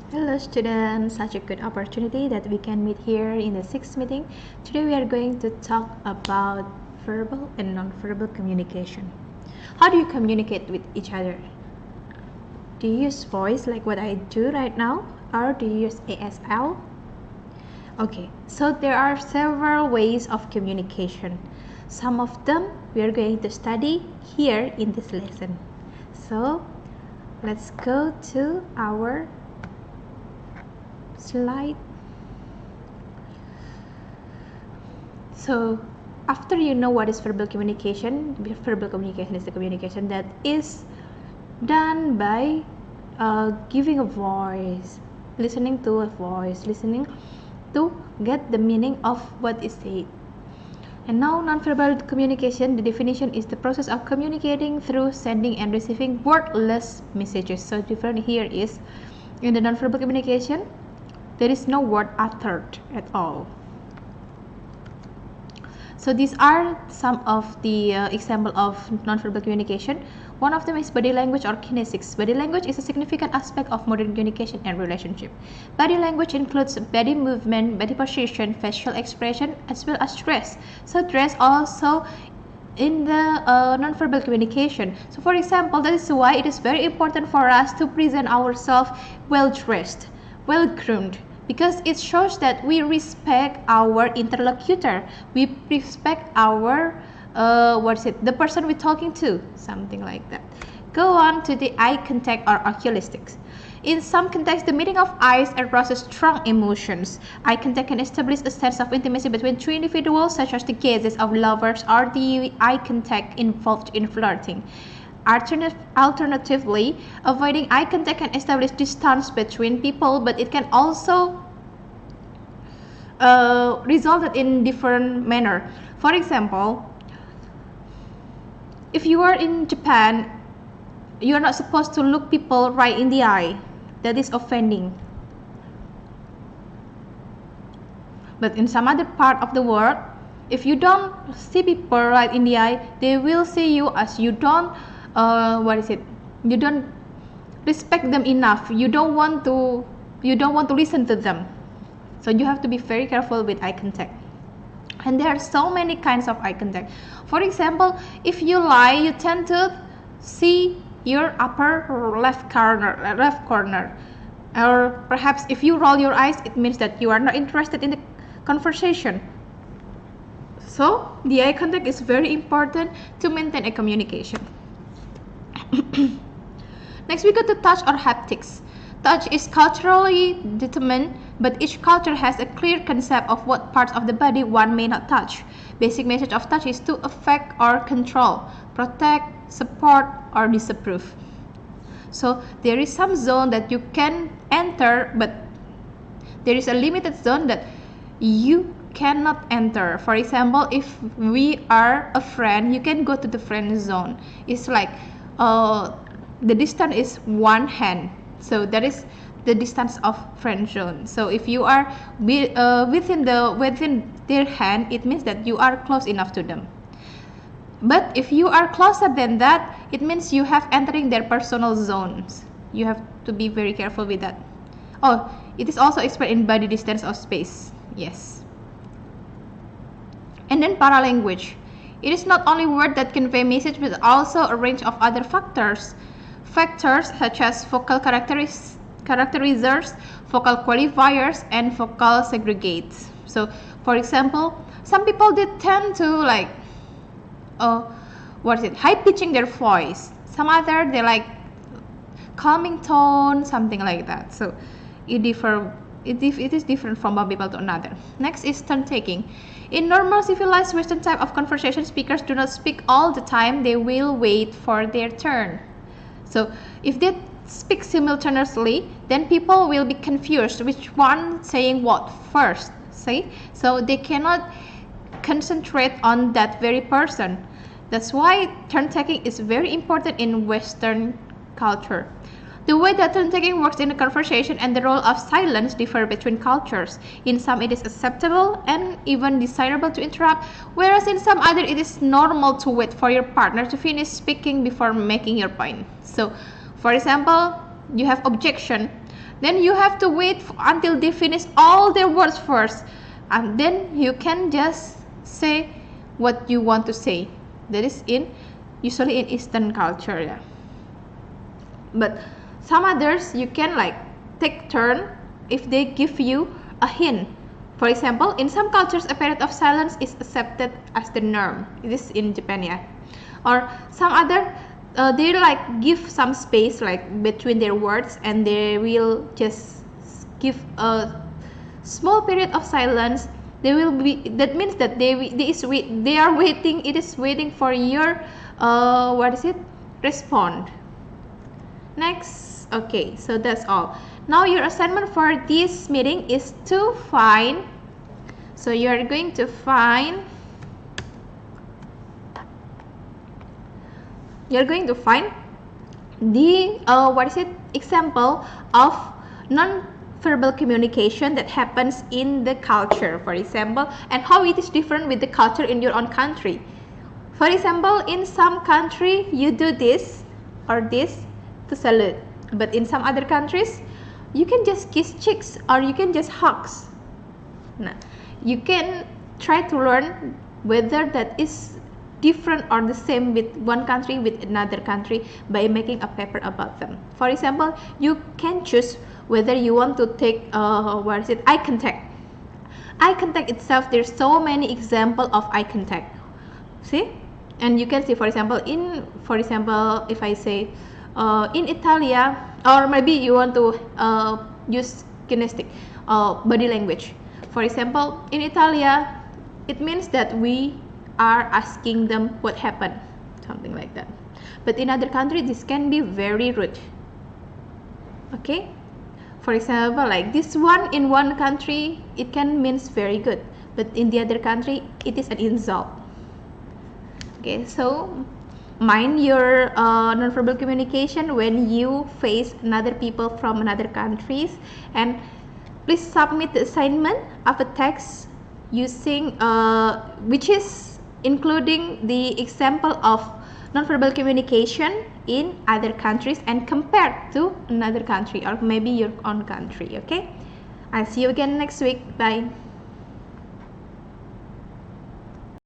Hello students, such a good opportunity that we can meet here in the sixth meeting. Today we are going to talk about verbal and non-verbal communication. How do you communicate with each other? Do you use voice like what I do right now, or do you use ASL? Okay, so there are several ways of communication. Some of them we are going to study here in this lesson. So let's go to our slide. So after you know what is verbal communication is the communication that is done by giving a voice, listening to a voice, listening to get the meaning of what is said. And now nonverbal communication, the definition is the process of communicating through sending and receiving wordless messages. So different here is in the nonverbal communication there is no word uttered at all. So these are some of the example of nonverbal communication. One of them is body language or kinesics. Body language is a significant aspect of modern communication and relationship. Body language includes body movement, body position, facial expression, as well as dress. So dress also in the nonverbal communication. So for example, that is why it is very important for us to present ourselves well dressed, well groomed, because it shows that we respect our interlocutor, we respect our the person we're talking to, something like that. Go on to the eye contact or oculistics. In some contexts, the meeting of eyes arouses strong emotions. Eye contact can establish a sense of intimacy between two individuals, such as the gazes of lovers or the eye contact involved in flirting. Alternatively, avoiding eye contact can establish distance between people, but it can also result in different manner. For example, if you are in Japan, you are not supposed to look people right in the eye. That is offending. But in some other part of the world, if you don't see people right in the eye, they will see you as you don't you don't respect them enough, you don't want to listen to them. So you have to be very careful with eye contact. And there are so many kinds of eye contact. For example, if you lie, you tend to see your upper left corner, or perhaps if you roll your eyes, it means that you are not interested in the conversation. So the eye contact is very important to maintain a communication. Next we go to touch or haptics. Touch is culturally determined, but each culture has a clear concept of what parts of the body one may not touch. Basic message of touch is to affect or control, protect, support, or disapprove. So there is some zone that you can enter, but there is a limited zone that you cannot enter. For example, if we are a friend, you can go to the friend zone. It's like the distance is one hand, so that is the distance of friend zone. So if you are within their hand, it means that you are close enough to them. But if you are closer than that, it means you have entering their personal zones. You have to be very careful with that. Oh, it is also expressed in body distance or space. Yes. And then paralanguage. It is not only words that convey message, but also a range of other factors. Factors such as vocal characterizers, vocal qualifiers, and vocal segregates. So, for example, some people they tend to high pitching their voice. Some other they like calming tone, something like that. So, it is different from one people to another. Next is turn taking. In normal civilized Western type of conversation, speakers do not speak all the time. They will wait for their turn. So if they speak simultaneously, then people will be confused which one saying what first. See? So they cannot concentrate on that very person. That's why turn taking is very important in Western culture. The way that turn taking works in a conversation and the role of silence differ between cultures. In some it is acceptable and even desirable to interrupt, whereas in some other it is normal to wait for your partner to finish speaking before making your point. So, for example, you have objection. then you have to wait until they finish all their words first, and then you can just say what you want to say. That is usually in Eastern culture, yeah. But some others you can like take turn if they give you a hint. For example, in some cultures a period of silence is accepted as the norm. This is in Japan, yeah. Or some other they like give some space like between their words, and they will just give a small period of silence. They will be, that means that they are waiting, it is waiting for your respond. Next. Okay, so that's all. Now your assignment for this meeting is to find, so you are going to find the example of non-verbal communication that happens in the culture, for example, and how it is different with the culture in your own country. For example, in some country you do this or this to salute, but in some other countries you can just kiss cheeks or you can just hugs. Now, you can try to learn whether that is different or the same with one country with another country by making a paper about them. For example, you can choose whether you want to take eye contact. Eye contact itself, there's so many examples of eye contact. See, and you can see, for example, if I say in Italia, or maybe you want to use kinesthetic body language. For example, in Italia, it means that we are asking them what happened, something like that. But in other countries, this can be very rude. Okay, for example, like this one in one country, it can means very good, but in the other country, it is an insult. Okay, so mind your nonverbal communication when you face another people from another countries, and please submit the assignment of a text using which is including the example of nonverbal communication in other countries and compared to another country or maybe your own country. Okay, I'll see you again next week. Bye.